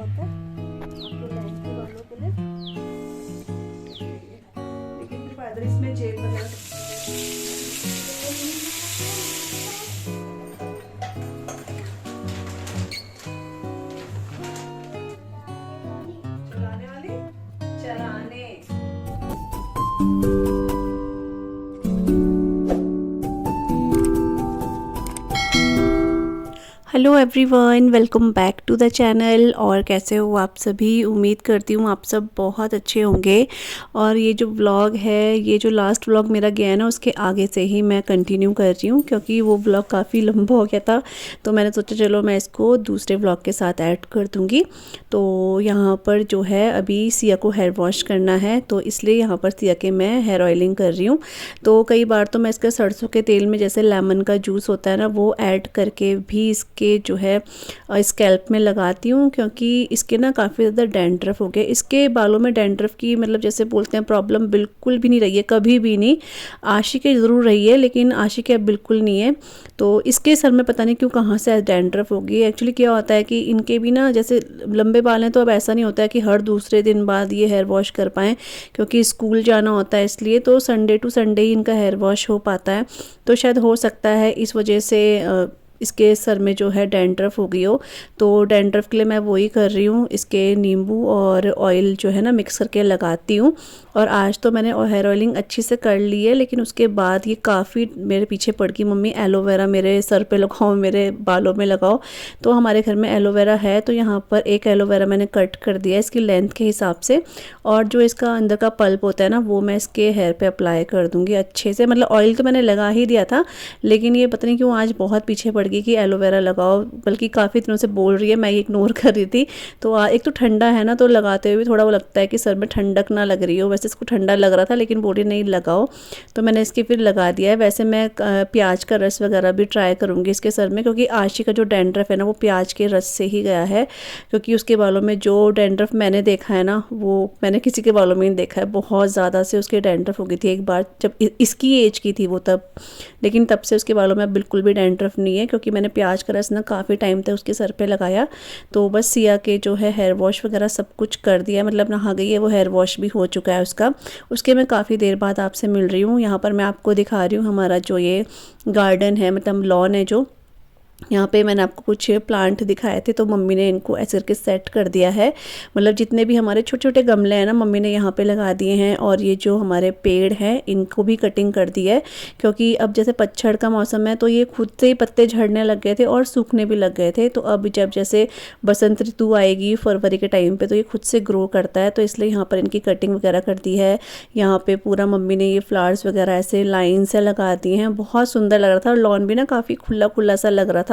होता है आपके लहंगे वालों के लिए, लेकिन फिर फायदा इसमें जेब वगैरह चलाने वाली चलाने। Hello everyone, welcome back to the channel. और कैसे हो आप सभी? उम्मीद करती हूँ आप सब बहुत अच्छे होंगे। और ये जो व्लॉग है, ये जो लास्ट व्लॉग मेरा गया है ना, उसके आगे से ही मैं कंटिन्यू कर रही हूँ, क्योंकि वो व्लॉग काफ़ी लंबा हो गया था। तो मैंने सोचा चलो मैं इसको दूसरे व्लॉग के साथ ऐड कर दूँगी। तो यहाँ पर जो है अभी सिया को हेयर वॉश करना है, तो इसलिए यहाँ पर सिया के मैं हेयर ऑयलिंग कर रही हूँ। तो कई बार तो मैं इसके सरसों के तेल में जैसे लेमन का जूस होता है ना, वो ऐड करके भी इसके जो है स्कैल्प में लगाती हूँ, क्योंकि इसके ना काफ़ी ज़्यादा डैंड्रफ हो गए। इसके बालों में डैंड्रफ की मतलब जैसे बोलते हैं प्रॉब्लम बिल्कुल भी नहीं रही है, कभी भी नहीं। आशी के ज़रूर रही है, लेकिन आशी के अब बिल्कुल नहीं है। तो इसके सर में पता नहीं क्यों कहाँ से डैंड्रफ होगी। एक्चुअली क्या होता है कि इनके भी ना जैसे लंबे बाल हैं, तो अब ऐसा नहीं होता है कि हर दूसरे दिन बाद ये हेयर वॉश कर पाएँ, क्योंकि स्कूल जाना होता है, इसलिए तो संडे टू संडे ही इनका हेयर वॉश हो पाता है। तो शायद हो सकता है इस वजह से इसके सर में जो है डैंड्रफ हो गई हो। तो डैंड्रफ के लिए मैं वही कर रही हूँ, इसके नींबू और ऑयल जो है ना मिक्स करके लगाती हूँ। और आज तो मैंने हेयर ऑयलिंग अच्छी से कर ली है, लेकिन उसके बाद ये काफ़ी मेरे पीछे पड़ गई, मम्मी एलोवेरा मेरे सर पे लगाओ, मेरे बालों में लगाओ। तो हमारे घर में एलोवेरा है, तो यहाँ पर एक एलोवेरा मैंने कट कर दिया इसकी लेंथ के हिसाब से। और जो इसका अंदर का पल्प होता है ना, वो मैं इसके हेयर पे अप्लाई कर दूँगी अच्छे से। मतलब ऑयल तो मैंने लगा ही दिया था, लेकिन ये पता नहीं क्यों आज बहुत पीछे पड़ गई कि एलोवेरा लगाओ, बल्कि काफ़ी दिनों से बोल रही है, मैं ये इग्नोर कर रही थी। तो एक तो ठंडा है ना, तो लगाते हुए थोड़ा वो लगता है कि सर में ठंडक ना लग रही हो। वैसे इसको ठंडा लग रहा था, लेकिन बोल रही नहीं लगाओ, तो मैंने इसके फिर लगा दिया है। वैसे मैं प्याज का रस वगैरह भी ट्राई करूँगी इसके सर में, क्योंकि आशी का जो डैंड्रफ है ना, वो प्याज के रस से ही गया है। क्योंकि उसके बालों में जो डैंड्रफ मैंने देखा है ना, वो मैंने किसी के बालों में नहीं देखा है। बहुत ज़्यादा से उसके डैंड्रफ हो गई थी एक बार, जब इसकी एज की थी वो तब। लेकिन तब से उसके बालों में बिल्कुल भी डैंड्रफ नहीं है, क्योंकि मैंने प्याज का रस ना काफ़ी टाइम तक उसके सर पे लगाया। तो बस सिया के जो है हेयर वॉश वगैरह सब कुछ कर दिया, मतलब नहा गई है वो, हेयर वॉश भी हो चुका है उसका। उसके मैं काफ़ी देर बाद आपसे मिल रही हूँ। यहाँ पर मैं आपको दिखा रही हूँ हमारा जो ये गार्डन है, मतलब लॉन है जो, यहाँ पे मैंने आपको कुछ प्लांट दिखाए थे, तो मम्मी ने इनको ऐसे करके सेट कर दिया है। मतलब जितने भी हमारे छोटे छोटे गमले हैं ना, मम्मी ने यहाँ पे लगा दिए हैं। और ये जो हमारे पेड़ हैं, इनको भी कटिंग कर दी है, क्योंकि अब जैसे पतझड़ का मौसम है, तो ये खुद से ही पत्ते झड़ने लग गए थे और सूखने भी लग गए थे। तो अब जब जैसे बसंत ऋतु आएगी फरवरी के टाइम पर, तो ये खुद से ग्रो करता है, तो इसलिए यहाँ पर इनकी कटिंग वगैरह कर दी है। यहाँ पर पूरा मम्मी ने ये फ्लावर्स वगैरह ऐसे लाइन से लगा दिए हैं, बहुत सुंदर लग रहा था। और लॉन भी ना काफ़ी खुला खुला सा लग रहा था,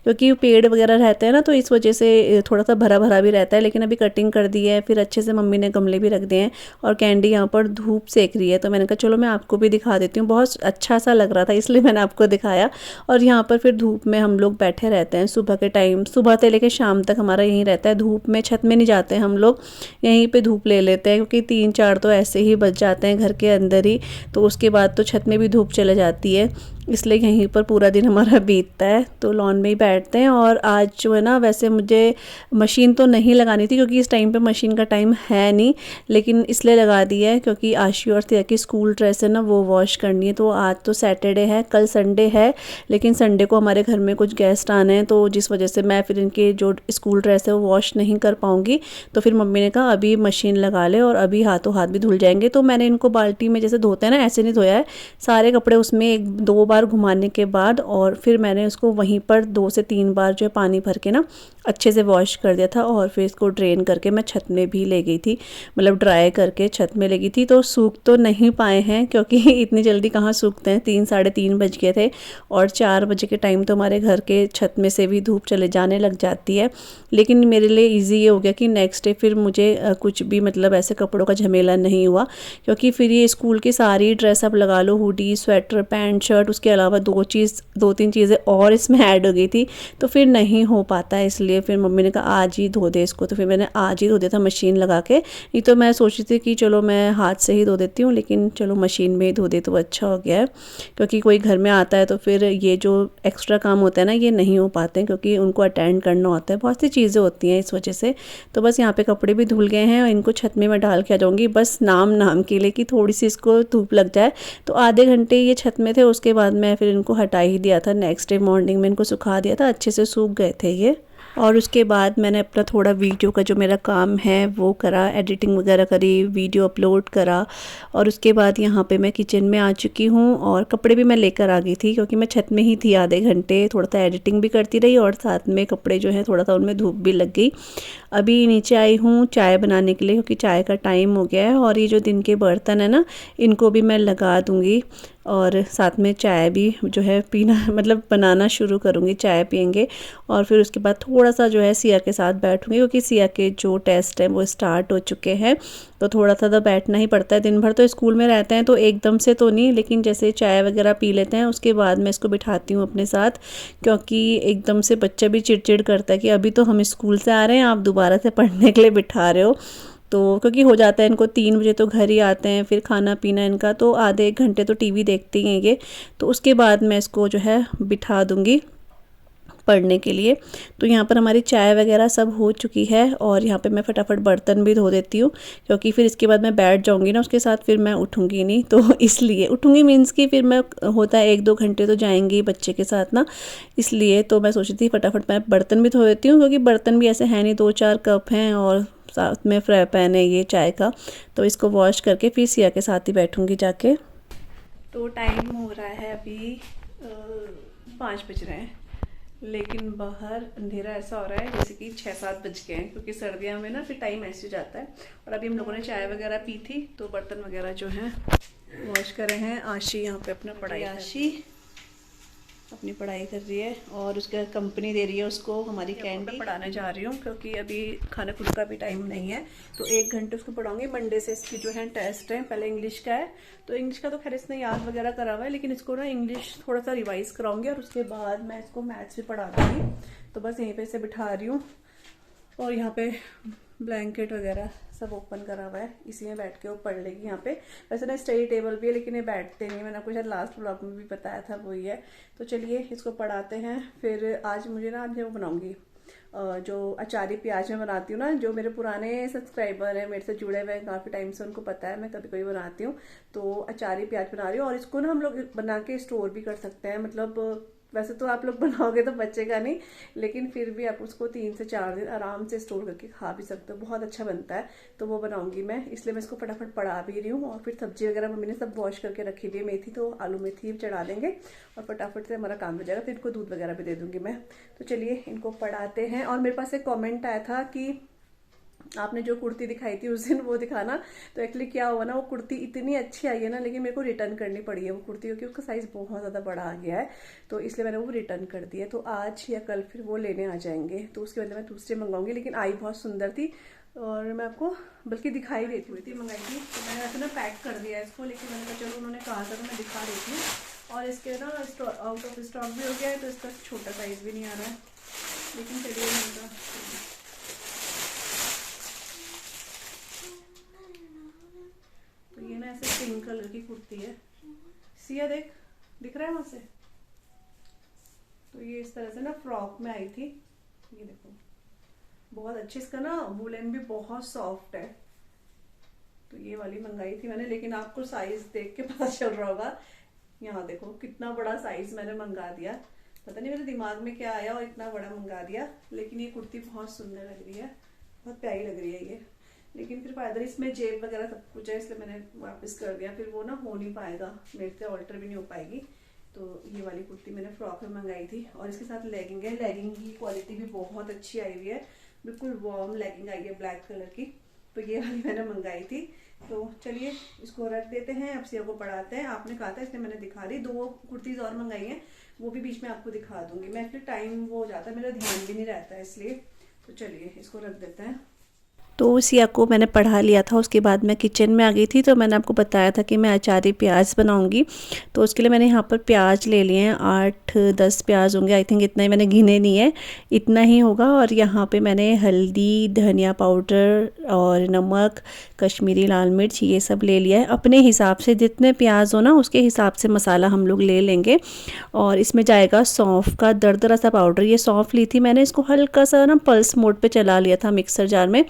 क्योंकि पेड़ वगैरह रहते हैं ना, तो इस वजह से थोड़ा सा भरा भरा भी रहता है। लेकिन अभी कटिंग कर दी है, फिर अच्छे से मम्मी ने गमले भी रख दिए हैं। और कैंडी यहाँ पर धूप सेक रही है, तो मैंने कहा चलो मैं आपको भी दिखा देती हूँ। बहुत अच्छा सा लग रहा था, इसलिए मैंने आपको दिखाया। और यहाँ पर फिर धूप में हम लोग बैठे रहते हैं सुबह के टाइम, सुबह से लेकर शाम तक हमारा यहीं रहता है। धूप में छत में नहीं जाते हैं हम लोग, यहीं पर धूप ले लेते हैं, क्योंकि 3-4 तो ऐसे ही बच जाते हैं घर के अंदर ही। तो उसके बाद तो छत में भी धूप चले जाती है, इसलिए यहीं पर पूरा दिन हमारा बीतता है। तो लॉन में ही बैठते हैं। और आज जो है ना, वैसे मुझे मशीन तो नहीं लगानी थी, क्योंकि इस टाइम पे मशीन का टाइम है नहीं, लेकिन इसलिए लगा दिया है क्योंकि आशी और सिया की स्कूल ड्रेस है ना, वो वॉश करनी है। तो आज तो सैटरडे है, कल संडे है, लेकिन संडे को हमारे घर में कुछ गेस्ट आने हैं, तो जिस वजह से मैं फिर इनके जो स्कूल ड्रेस है वो वॉश नहीं कर पाऊँगी। तो फिर मम्मी ने कहा अभी मशीन लगा ले, और अभी हाथों हाथ भी धुल जाएंगे। तो मैंने इनको बाल्टी में जैसे धोते हैं ना, ऐसे नहीं धोया है, सारे कपड़े उसमें 1-2 बार घुमाने के बाद, और फिर मैंने उसको वहीं पर 2 से 3 बार जो है पानी भर के ना अच्छे से वॉश कर दिया था। और फिर इसको ड्रेन करके मैं छत में भी ले गई थी, मतलब ड्राई करके छत में ले गई थी। तो सूख तो नहीं पाए हैं, क्योंकि इतनी जल्दी कहाँ सूखते हैं, 3-3:30 बज गए थे। और 4 बजे के टाइम तो हमारे घर के छत में से भी धूप चले जाने लग जाती है। लेकिन मेरे लिए ईजी ये हो गया कि नेक्स्ट डे फिर मुझे कुछ भी मतलब ऐसे कपड़ों का झमेला नहीं हुआ, क्योंकि फिर ये स्कूल की सारी ड्रेस अब लगा लो, हुडी, स्वेटर, पैंट, शर्ट, उसके अलावा 2-3 चीज़ें और इसमें ऐड हो गई थी, तो फिर नहीं हो पाता है। इसलिए इसलिए फिर मम्मी ने कहा आज ही धो दे इसको, तो फिर मैंने आज ही धो दिया था मशीन लगा के। नहीं तो मैं सोच रही थी कि चलो मैं हाथ से ही धो देती हूँ, लेकिन चलो मशीन में ही धो दे तो अच्छा हो गया है, क्योंकि कोई घर में आता है तो फिर ये जो एक्स्ट्रा काम होता है ना ये नहीं हो पाते हैं, क्योंकि उनको अटेंड करना होता है, बहुत सी चीज़ें होती हैं इस वजह से। तो बस यहाँ पे कपड़े भी धुल गए हैं और इनको छत में मैं डाल के आ जाऊँगी, बस नाम के लिए कि थोड़ी सी इसको धूप लग जाए। तो आधे घंटे ये छत में थे, उसके बाद मैं फिर इनको हटा ही दिया था। नेक्स्ट डे मॉर्निंग में इनको सुखा दिया था, अच्छे से सूख गए थे ये। और उसके बाद मैंने अपना थोड़ा वीडियो का जो मेरा काम है वो करा, एडिटिंग वगैरह करी, वीडियो अपलोड करा। और उसके बाद यहाँ पे मैं किचन में आ चुकी हूँ और कपड़े भी मैं लेकर आ गई थी, क्योंकि मैं छत में ही थी आधे घंटे, थोड़ा सा एडिटिंग भी करती रही और साथ में कपड़े जो है थोड़ा सा उनमें धूप भी लग गई। अभी नीचे आई हूँ चाय बनाने के लिए, क्योंकि चाय का टाइम हो गया है। और ये जो दिन के बर्तन है ना इनको भी मैं लगा दूँगी और साथ में चाय भी जो है पीना मतलब बनाना शुरू करूँगी, चाय पियेंगे। और फिर उसके बाद थोड़ा सा जो है सिया के साथ बैठूँगी, क्योंकि सिया के जो टेस्ट हैं वो स्टार्ट हो चुके हैं, तो थोड़ा सा तो बैठना ही पड़ता है। दिन भर तो स्कूल में रहते हैं तो एकदम से तो नहीं, लेकिन जैसे चाय वगैरह पी लेते हैं उसके बाद मैं इसको बिठाती हूँ अपने साथ, क्योंकि एकदम से बच्चा भी चिड़चिड़ करता है कि अभी तो हम स्कूल से आ रहे हैं, आप दोबारा से पढ़ने के लिए बिठा रहे हो। तो क्योंकि हो जाता है इनको 3 बजे तो घर ही आते हैं, फिर खाना पीना इनका, तो आधे 1 घंटे तो टीवी देखते ही हैं ये। तो उसके बाद मैं इसको जो है बिठा दूँगी पढ़ने के लिए। तो यहाँ पर हमारी चाय वगैरह सब हो चुकी है और यहाँ पे मैं फटाफट बर्तन भी धो देती हूँ, क्योंकि फिर इसके बाद मैं बैठ जाऊँगी ना उसके साथ, फिर मैं उठूँगी नहीं, तो इसलिए उठूँगी मीन्स कि फिर मैं होता है 1-2 घंटे तो जाएंगी बच्चे के साथ ना, इसलिए तो मैं सोची थी फटाफट मैं बर्तन भी धो देती हूँ, क्योंकि बर्तन भी ऐसे हैं नहीं, 2-4 कप हैं और साथ में फ्राई पैन है ये चाय का, तो इसको वॉश करके फिर सिया के साथ ही बैठूँगी जाके। तो टाइम हो रहा है अभी 5 बज रहे हैं, लेकिन बाहर अंधेरा ऐसा हो रहा है जैसे कि 6-7 बज गए हैं, क्योंकि सर्दियों में ना फिर टाइम ऐसे हो जाता है। और अभी हम लोगों ने चाय वगैरह पी थी, तो बर्तन वगैरह जो हैं वॉश करे हैं। आशी यहाँ पे अपना पढ़ाई, आशी अपनी पढ़ाई कर रही है और उसका कंपनी दे रही है उसको हमारी कैंडी। पढ़ाने जा रही हूँ क्योंकि अभी खाने खुद का भी टाइम नहीं है, तो 1 घंटे उसको पढ़ाऊंगी। मंडे से इसकी जो है टेस्ट है, पहले इंग्लिश का है, तो इंग्लिश का तो खैर इसने याद वगैरह करा हुआ है, लेकिन इसको ना इंग्लिश थोड़ा सा रिवाइज कराऊंगी और उसके बाद मैं इसको मैथ्स भी पढ़ा दूँगी। तो बस यहीं पर इसे बिठा रही हूँ और यहाँ पे ब्लैंकेट वगैरह सब ओपन करा हुआ है, इसी में बैठ के वो पढ़ लेगी। यहाँ पे वैसे ना स्टडी टेबल भी है, लेकिन ये बैठते नहीं, मैंने आपको शायद लास्ट व्लॉग में भी बताया था वही है। तो चलिए इसको पढ़ाते हैं। फिर आज मुझे ना आज वो बनाऊंगी जो अचारी प्याज में बनाती हूँ ना, जो मेरे पुराने सब्सक्राइबर हैं, मेरे से जुड़े हुए हैं काफ़ी टाइम से, उनको पता है मैं कभी कभी बनाती हूँ। तो अचारी प्याज बना रही हूँ और इसको ना हम लोग बना के स्टोर भी कर सकते हैं, मतलब वैसे तो आप लोग बनाओगे तो बचेगा नहीं, लेकिन फिर भी आप उसको 3 से 4 दिन आराम से स्टोर करके खा भी सकते हो, बहुत अच्छा बनता है। तो वो बनाऊंगी मैं, इसलिए मैं इसको फटाफट पढ़ा भी रही हूँ। और फिर सब्जी वगैरह मम्मी ने सब वॉश करके रखी हुई है, मेथी तो आलू मेथी चढ़ा देंगे और फटाफट से हमारा काम हो जाएगा। फिर इनको दूध वगैरह भी दे दूंगी मैं। तो चलिए इनको पढ़ाते हैं। और मेरे पास एक कॉमेंट आया था कि आपने जो कुर्ती दिखाई थी उस दिन वो दिखाना, तो एक्चुअली क्या हुआ ना, वो कुर्ती इतनी अच्छी आई है ना, लेकिन मेरे को रिटर्न करनी पड़ी है वो कुर्ती, क्योंकि उसका साइज़ बहुत ज़्यादा बड़ा आ गया है, तो इसलिए मैंने वो रिटर्न कर दिया। तो आज या कल फिर वो लेने आ जाएंगे, तो उसके बदले मैं दूसरे मंगाऊंगी। लेकिन आई बहुत सुंदर थी और मैं आपको बल्कि दिखाई देती हुई थी, मंगाई थी। तो मैंने वैसे ना पैक कर दिया इसको, लेकिन मैंने कहा चलो उन्होंने कहा था तो मैं दिखा देती हूँ। और इसके ना आउट ऑफ स्टॉक भी हो गया है, तो इसका छोटा साइज़ भी नहीं आ रहा है, लेकिन चलिए तो ये ना ऐसे पिंक कलर की कुर्ती है। सिया देख, दिख रहा है वहां से? तो ये इस तरह से ना फ्रॉक में आई थी, ये देखो बहुत अच्छी, इसका ना वुलन भी बहुत सॉफ्ट है। तो ये वाली मंगाई थी मैंने, लेकिन आपको साइज देख के पता चल रहा होगा, यहाँ देखो कितना बड़ा साइज मैंने मंगा दिया। पता नहीं मेरे दिमाग में क्या आया और इतना बड़ा मंगा दिया, लेकिन ये कुर्ती बहुत सुंदर लग रही है, बहुत प्यारी लग रही है ये। लेकिन फिर फायदा इसमें जेब वगैरह सब कुछ है, इसलिए मैंने वापस कर दिया, फिर वो ना हो नहीं पाएगा मेरे से, ऑल्टर भी नहीं हो पाएगी। तो ये वाली कुर्ती मैंने फ्रॉक में मंगाई थी और इसके साथ लेगिंग है। लेगिंग की क्वालिटी भी बहुत अच्छी आई हुई है, बिल्कुल वार्म लेगिंग आई है ब्लैक कलर की। तो ये वाली मैंने मंगाई थी। तो चलिए इसको रख देते हैं, अब सिया को पढ़ाते हैं। आपने कहा था इसलिए मैंने दिखा दी। 2 कुर्तीज़ और मंगाई हैं, वो भी बीच में आपको दिखा दूंगी मैं, फिर टाइम वो हो जाता है, मेरा ध्यान भी नहीं रहता है इसलिए। तो चलिए इसको रख देते हैं। तो सिया को मैंने पढ़ा लिया था। उसके बाद मैं किचन में आ गई थी। तो मैंने आपको बताया था कि मैं अचारी प्याज बनाऊंगी। तो उसके लिए मैंने यहाँ पर प्याज ले लिए हैं, 8-10 प्याज होंगे आई थिंक, इतना ही, मैंने गिने नहीं है, इतना ही होगा। और यहाँ पे मैंने हल्दी, धनिया पाउडर और नमक, कश्मीरी लाल मिर्च ये सब ले लिया है। अपने हिसाब से जितने प्याज हो ना उसके हिसाब से मसाला हम लोग ले लेंगे। और इसमें जाएगा सौंफ का दरदरा सा पाउडर। ये सौंफ ली थी मैंने, इसको हल्का सा ना पल्स मोड पे चला लिया था मिक्सर जार में।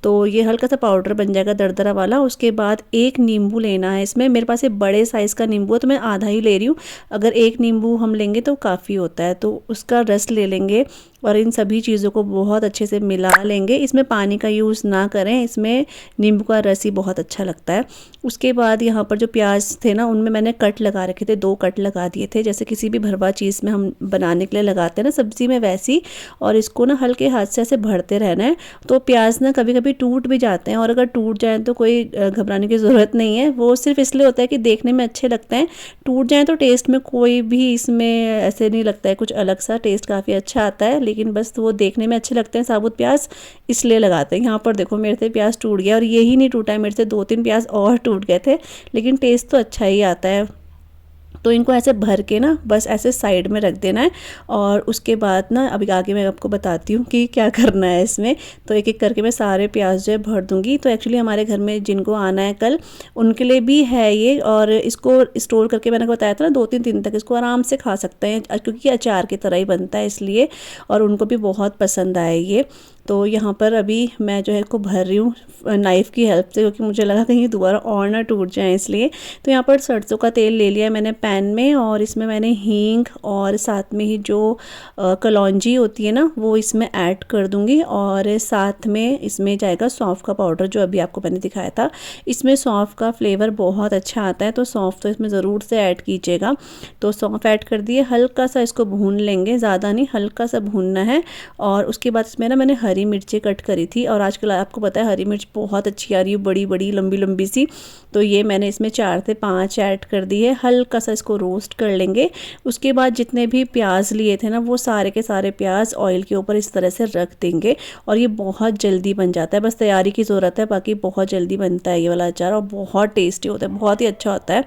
तो ये हल्का सा पाउडर बन जाएगा दरदरा वाला। उसके बाद एक नींबू लेना है। इसमें मेरे पास ये बड़े साइज़ का नींबू है तो मैं आधा ही ले रही हूँ। अगर एक नींबू हम लेंगे तो काफ़ी होता है, तो उसका रस ले लेंगे। और इन सभी चीज़ों को बहुत अच्छे से मिला लेंगे। इसमें पानी का यूज़ ना करें, इसमें नींबू का रस ही बहुत अच्छा लगता है। उसके बाद यहाँ पर जो प्याज थे ना उनमें मैंने कट लगा रखे थे, 2 कट लगा दिए थे, जैसे किसी भी भरवा चीज़ में हम बनाने के लिए लगाते हैं ना सब्ज़ी में वैसी। और इसको ना हल्के हाथ से ऐसे भरते रहना है। तो प्याज ना कभी कभी टूट भी जाते हैं, और अगर टूट जाएँ तो कोई घबराने की ज़रूरत नहीं है। वो सिर्फ इसलिए होता है कि देखने में अच्छे लगते हैं। टूट जाएँ तो टेस्ट में कोई भी इसमें ऐसे नहीं लगता है, कुछ अलग सा टेस्ट काफ़ी अच्छा आता है। लेकिन बस वो देखने में अच्छे लगते हैं साबुत प्याज, इसलिए लगाते हैं। यहाँ पर देखो मेरे से प्याज टूट गया, और यही नहीं टूटा है, मेरे से 2-3 प्याज और टूट गए थे। लेकिन टेस्ट तो अच्छा ही आता है। तो इनको ऐसे भर के ना बस ऐसे साइड में रख देना है। और उसके बाद ना अभी आगे मैं आपको बताती हूँ कि क्या करना है इसमें। तो एक एक करके मैं सारे प्याज जो है भर दूँगी। तो एक्चुअली हमारे घर में जिनको आना है कल, उनके लिए भी है ये। और इसको स्टोर करके मैंने बताया था ना 2-3 दिन तक इसको आराम से खा सकते हैं, क्योंकि अचार की तरह ही बनता है इसलिए। और उनको भी बहुत पसंद आए ये। तो यहाँ पर अभी मैं जो है इसको भर रही हूँ नाइफ़ की हेल्प से, क्योंकि मुझे लगा कहीं दोबारा और ना टूट जाए इसलिए। तो यहाँ पर सरसों का तेल ले लिया मैंने पैन में, और इसमें मैंने हींग और साथ में ही जो कलौंजी होती है ना वो इसमें ऐड कर दूँगी। और साथ में इसमें जाएगा सौंफ का पाउडर, जो अभी आपको मैंने दिखाया था। इसमें सौंफ का फ्लेवर बहुत अच्छा आता है, तो सौंफ तो इसमें ज़रूर से ऐड कीजिएगा। तो सौंफ ऐड कर दिए, हल्का सा इसको भून लेंगे, ज़्यादा नहीं, हल्का सा भूनना है। और उसके बाद इसमें ना मैंने हरी मिर्ची कट करी थी, और आजकल आपको पता है हरी मिर्च बहुत अच्छी आ रही है, बड़ी बड़ी लंबी लंबी सी। तो ये मैंने इसमें 4 से 5 ऐड कर दी है। हल्का सा इसको रोस्ट कर लेंगे। उसके बाद जितने भी प्याज लिए थे ना वो सारे के सारे प्याज ऑयल के ऊपर इस तरह से रख देंगे। और ये बहुत जल्दी बन जाता है, बस तैयारी की ज़रूरत है, बाकी बहुत जल्दी बनता है ये वाला अचार, और बहुत टेस्टी होता है, बहुत ही अच्छा होता है।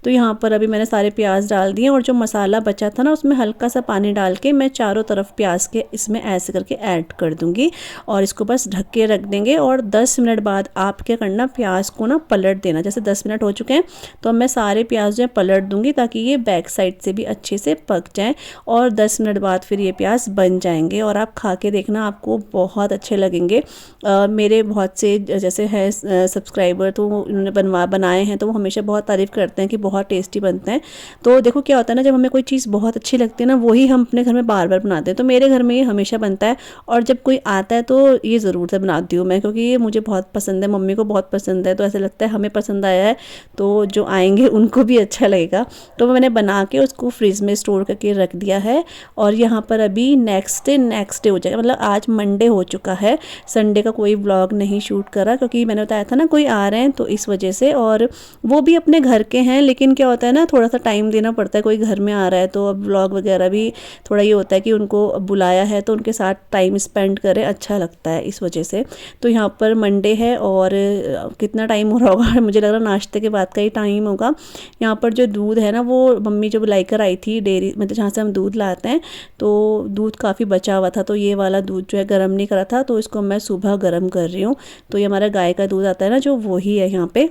तो यहाँ पर अभी मैंने सारे प्याज डाल दिए, और जो मसाला बचा था ना उसमें हल्का सा पानी डाल के मैं चारों तरफ प्याज के इसमें ऐसे करके ऐड कर दूँगी। और इसको बस ढक के रख देंगे। और 10 मिनट बाद आप क्या करना, प्याज को ना पलट देना। जैसे 10 मिनट हो चुके हैं तो अब मैं सारे प्याज जो है पलट दूंगी, ताकि ये बैक साइड से भी अच्छे से पक जाएं। और 10 मिनट बाद फिर ये प्याज बन जाएंगे, और आप खा के देखना, आपको बहुत अच्छे लगेंगे। मेरे बहुत से जैसे है सब्सक्राइबर, तो उन्होंने बनाए हैं, तो वो हमेशा बहुत तारीफ़ करते हैं कि बहुत टेस्टी बनते हैं। तो देखो क्या होता है ना, जब हमें कोई चीज़ बहुत अच्छी लगती है ना, वही हम अपने घर में बार बार बनाते हैं। तो मेरे घर में ये हमेशा बनता है, और जब कोई आता है तो ये ज़रूर से बनाती हूँ मैं, क्योंकि ये मुझे बहुत पसंद है, मम्मी को बहुत पसंद है। तो ऐसा लगता है हमें पसंद आया है तो जो आएंगे उनको भी अच्छा लगेगा। तो मैंने बना के उसको फ्रिज में स्टोर करके रख दिया है। और यहाँ पर अभी नेक्स्ट डे हो जाएगा, मतलब आज मंडे हो चुका है। संडे का कोई व्लॉग नहीं शूट करा, क्योंकि मैंने बताया था ना कोई आ रहे हैं, तो इस वजह से। और वो भी अपने घर के हैं, लेकिन क्या होता है ना, थोड़ा सा टाइम देना पड़ता है, कोई घर में आ रहा है तो अब व्लॉग वगैरह भी थोड़ा ये होता है कि उनको बुलाया है तो उनके साथ टाइम स्पेंड करें, अच्छा लगता है, इस वजह से। तो यहाँ पर मंडे है, और कितना टाइम हो रहा होगा मुझे लग रहा है नाश्ते के बाद का ही टाइम होगा। यहाँ पर जो दूध है ना वो मम्मी जब लाकर आई थी डेयरी, मतलब जहाँ से हम दूध लाते हैं, तो दूध काफ़ी बचा हुआ था। तो ये वाला दूध जो है गर्म नहीं करा था, तो इसको मैं सुबह गर्म कर रही हूँ। तो ये हमारा गाय का दूध आता है ना जो, वही है यहाँ पे।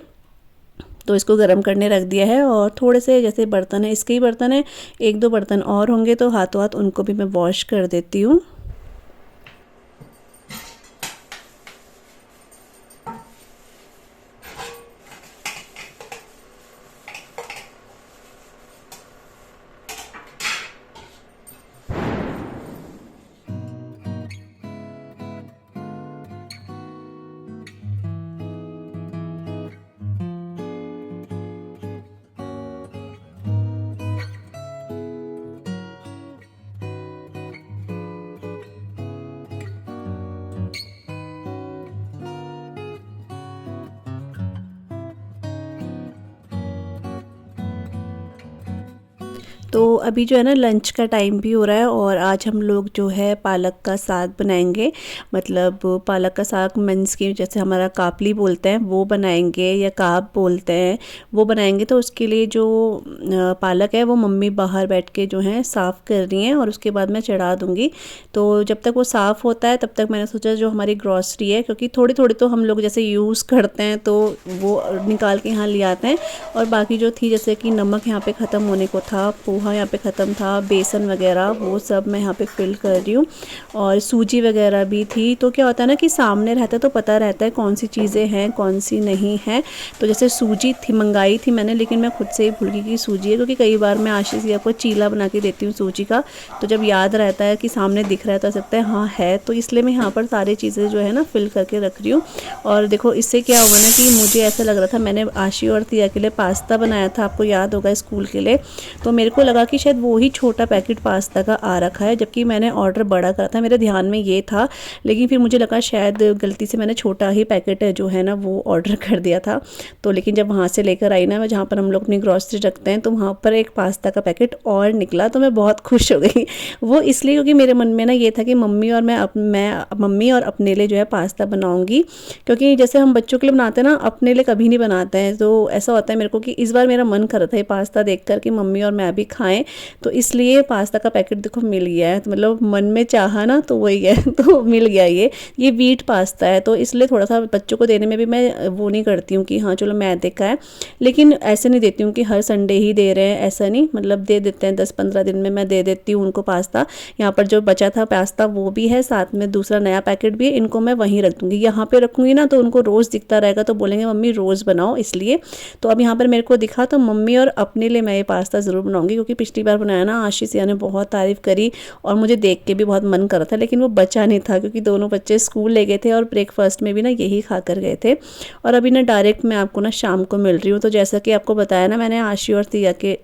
तो इसको गर्म करने रख दिया है। और थोड़े से जैसे बर्तन है, इसके ही बर्तन है, 1-2 बर्तन और होंगे, तो हाथों हाथ उनको भी मैं वॉश कर देती हूँ। तो अभी जो है ना लंच का टाइम भी हो रहा है और आज हम लोग जो है पालक का साग बनाएंगे। मतलब पालक का साग मीन्स की जैसे हमारा कापली बोलते हैं वो बनाएंगे या काप बोलते हैं वो बनाएंगे। तो उसके लिए जो पालक है वो मम्मी बाहर बैठ के जो है साफ़ कर रही हैं और उसके बाद मैं चढ़ा दूँगी। तो जब तक वो साफ़ होता है तब तक मैंने सोचा जो हमारी ग्रॉसरी है, क्योंकि थोड़ी थोड़ी तो हम लोग जैसे यूज़ करते हैं तो वो निकाल के यहाँ ले आते हैं, और बाकी जो थी जैसे कि नमक यहाँ पे ख़त्म होने को था, पोहा यहाँ पे ख़त्म था, बेसन वगैरह वो सब मैं यहाँ पे फिल कर रही हूँ, और सूजी वगैरह भी थी। तो क्या होता है ना कि सामने रहता है तो पता रहता है कौन सी चीज़ें हैं कौन सी नहीं है। तो जैसे सूजी थी मंगाई थी मैंने, लेकिन मैं खुद से ही भूल गई कि सूजी है, क्योंकि कई बार मैं आशीष या को चीला बना के देती हूँ सूजी का, तो जब याद रहता है कि सामने दिख रहा है तो सकता है हाँ है। तो इसलिए मैं यहाँ पर सारी चीज़ें जो है ना फिल करके रख रही हूँ। और देखो इससे क्या हुआ ना कि मुझे ऐसा लग रहा था, मैंने आशी और तिया के लिए पास्ता बनाया था, आपको याद होगा स्कूल के लिए, तो मेरे को लगा कि शायद वो ही छोटा पैकेट पास्ता का आ रखा है, जबकि मैंने ऑर्डर बड़ा करा था, मेरे ध्यान में ये था। लेकिन फिर मुझे लगा शायद गलती से मैंने छोटा ही पैकेट जो है ना वो ऑर्डर कर दिया था। तो लेकिन जब वहाँ से लेकर आई ना, जहाँ पर हम लोग अपनी ग्रॉसरी रखते हैं, तो वहाँ पर एक पास्ता का पैकेट और निकला, तो मैं बहुत खुश हो गई। वो इसलिए क्योंकि मेरे मन में ना ये था कि मम्मी और मैं मम्मी और अपने लिए जो है पास्ता बनाऊंगी, क्योंकि जैसे हम बच्चों के लिए बनाते हैं ना, अपने लिए कभी नहीं बनाते हैं। तो ऐसा होता है मेरे को कि इस बार मेरा मन कर रहा था ये पास्ता देख कर कि मम्मी और मैं भी खाएं, तो इसलिए पास्ता का पैकेट देखो मिल गया है। तो मतलब मन में चाहा ना तो वही है तो मिल गया ये व्हीट पास्ता है, तो इसलिए थोड़ा सा बच्चों को देने में भी मैं वो नहीं करती हूँ कि हाँ चलो मैदे का है, लेकिन ऐसे नहीं देती हूँ कि हर संडे ही दे रहे हैं, ऐसा नहीं, मतलब दे देते हैं 10-15 दिन में मैं दे देती हूँ उनको पास्ता। यहाँ पर जो बचा था पास्ता वो भी है, साथ में दूसरा नया पैकेट भी है, इनको मैं वहीं रख दूँगी। यहाँ पे रखूँगी ना तो उनको रोज़ दिखता रहेगा तो बोलेंगे मम्मी रोज़ बनाओ, इसलिए। तो अब यहाँ पर मेरे को दिखा तो मम्मी और अपने लिए मैं ये पास्ता ज़रूर बनाऊँगी, क्योंकि पिछली बार बनाया ना आशीष ने बहुत तारीफ़ करी और मुझे देख के भी बहुत मन कर रहा था, लेकिन वो बचा नहीं था क्योंकि दोनों बच्चे स्कूल ले गए थे और ब्रेकफास्ट में भी ना यही खा कर गए थे। और अभी ना डायरेक्ट मैं आपको ना शाम को मिल रही हूँ। तो जैसा कि आपको बताया ना मैंने, आशी और सिया के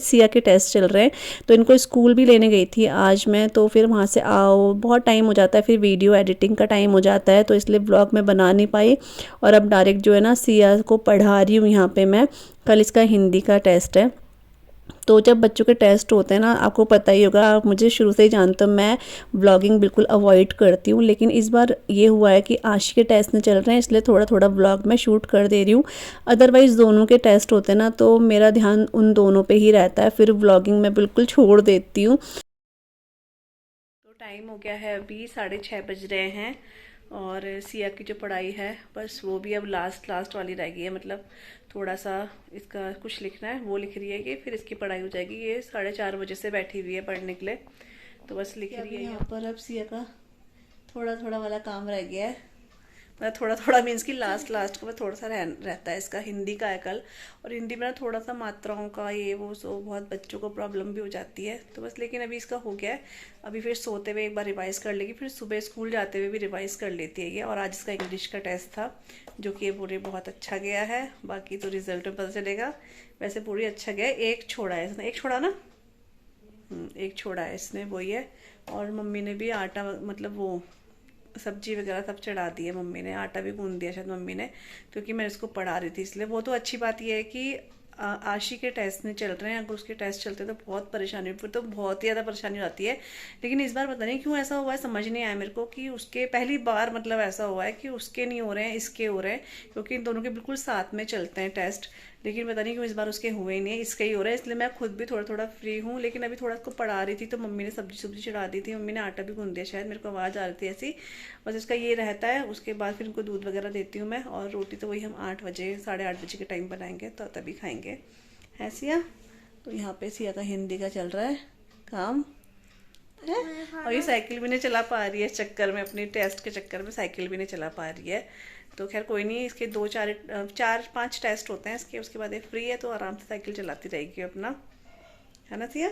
सिया के टेस्ट चल रहे हैं, तो इनको स्कूल भी लेने गई थी आज मैं। तो फिर वहाँ से आओ बहुत टाइम हो जाता है, फिर वीडियो एडिटिंग का टाइम हो जाता है, तो इसलिए ब्लॉग में बना नहीं पाई। और अब डायरेक्ट जो है ना सिया को पढ़ा रही हूँ यहाँ पे मैं, कल इसका हिंदी का टेस्ट है। तो जब बच्चों के टेस्ट होते हैं ना, आपको पता ही होगा, आप मुझे शुरू से ही जानते हो मैं व्लॉगिंग बिल्कुल अवॉइड करती हूँ, लेकिन इस बार ये हुआ है कि आशी के टेस्ट नहीं चल रहे हैं, इसलिए थोड़ा थोड़ा व्लॉग मैं शूट कर दे रही हूँ। अदरवाइज़ दोनों के टेस्ट होते हैं ना तो मेरा ध्यान उन दोनों पे ही रहता है, फिर व्लॉगिंग मैं बिल्कुल छोड़ देती हूँ। तो टाइम हो गया है, अभी 6:30 बज रहे हैं, और सिया की जो पढ़ाई है बस वो भी अब लास्ट वाली रह गई है। मतलब थोड़ा सा इसका कुछ लिखना है, वो लिख रही है कि फिर इसकी पढ़ाई हो जाएगी। ये 4:30 बजे से बैठी हुई है पढ़ने के लिए, तो बस लिख रही है यहाँ पर। अब सिया का थोड़ा थोड़ा वाला काम रह गया है, मतलब थोड़ा थोड़ा मीन्स कि लास्ट को थोड़ा सा रहता है। इसका हिंदी का है कल, और हिंदी में ना थोड़ा सा मात्राओं का ये वो सो बहुत बच्चों को प्रॉब्लम भी हो जाती है, तो बस। लेकिन अभी इसका हो गया है, अभी फिर सोते हुए एक बार रिवाइज़ कर लेगी, फिर सुबह स्कूल जाते हुए भी रिवाइज़ कर लेती है ये। और आज इसका इंग्लिश का टेस्ट था जो कि पूरे बहुत अच्छा गया है, बाकी तो रिजल्ट में पता चलेगा। वैसे पूरी अच्छा गया है, एक छोड़ा है इसने, एक छोड़ा ना, एक छोड़ा है इसने, वही है। और मम्मी ने भी आटा मतलब वो सब्जी वगैरह सब चढ़ा दी है मम्मी ने, आटा भी गूंद दिया शायद मम्मी ने, क्योंकि मैं इसको पढ़ा रही थी इसलिए। वो तो अच्छी बात ये है कि आशी के टेस्ट नहीं चल रहे हैं, अगर उसके टेस्ट चलते तो बहुत परेशानी, फिर तो बहुत ही ज़्यादा परेशानी हो जाती है। लेकिन इस बार पता नहीं क्यों ऐसा हुआ है, समझ नहीं आया मेरे को कि उसके पहली बार मतलब ऐसा हुआ है कि उसके नहीं हो रहे हैं इसके हो रहे हैं, क्योंकि इन दोनों के बिल्कुल साथ में चलते हैं टेस्ट। लेकिन पता नहीं क्यों इस बार उसके हुए ही नहीं है, इसका ही हो रहा है। इसलिए मैं खुद भी थोड़ा थोड़ा फ्री हूँ, लेकिन अभी थोड़ा इसको पढ़ा रही थी तो मम्मी ने सब्जी चढ़ा दी थी, मम्मी ने आटा भी गूंद दिया शायद, मेरे को आवाज़ आ रही थी ऐसी। बस इसका ये रहता है, उसके बाद फिर इनको दूध वगैरह देती हूँ मैं, और रोटी तो वही हम 8 बजे 8:30 बजे के टाइम बनाएंगे तो तभी खाएंगे, है सिया। तो यहाँ पे सिया का हिंदी का चल रहा है काम है, और ये साइकिल भी नहीं चला पा रही है इस चक्कर में, अपनी टेस्ट के चक्कर में साइकिल भी नहीं चला पा रही है। तो खैर कोई नहीं, इसके 4-5 टेस्ट होते हैं इसके, उसके बाद ये फ्री है तो आराम से साइकिल चलाती रहेगी अपना, है ना सिया।